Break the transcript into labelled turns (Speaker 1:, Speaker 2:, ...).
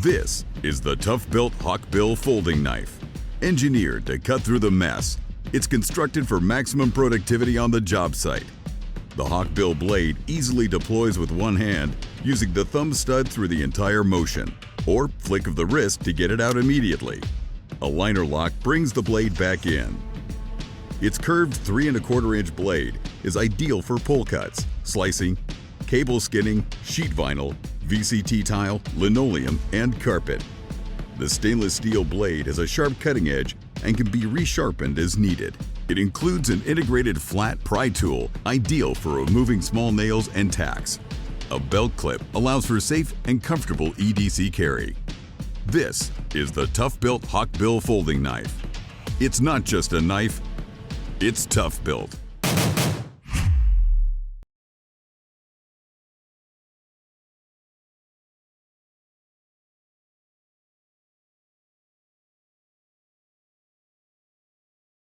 Speaker 1: This is the ToughBuilt Hawkbill folding knife. Engineered to cut through the mess, it's constructed for maximum productivity on the job site. The Hawkbill blade easily deploys with one hand, using the thumb stud through the entire motion, or flick of the wrist to get it out immediately. A liner lock brings the blade back in. Its curved 3 1/4 inch blade is ideal for pull cuts, slicing, cable skinning, sheet vinyl, VCT tile, linoleum, and carpet. The stainless steel blade has a sharp cutting edge and can be resharpened as needed. It includes an integrated flat pry tool, ideal for removing small nails and tacks. A belt clip allows for safe and comfortable EDC carry. This is the ToughBuilt Hawkbill folding knife. It's not just a knife, it's ToughBuilt.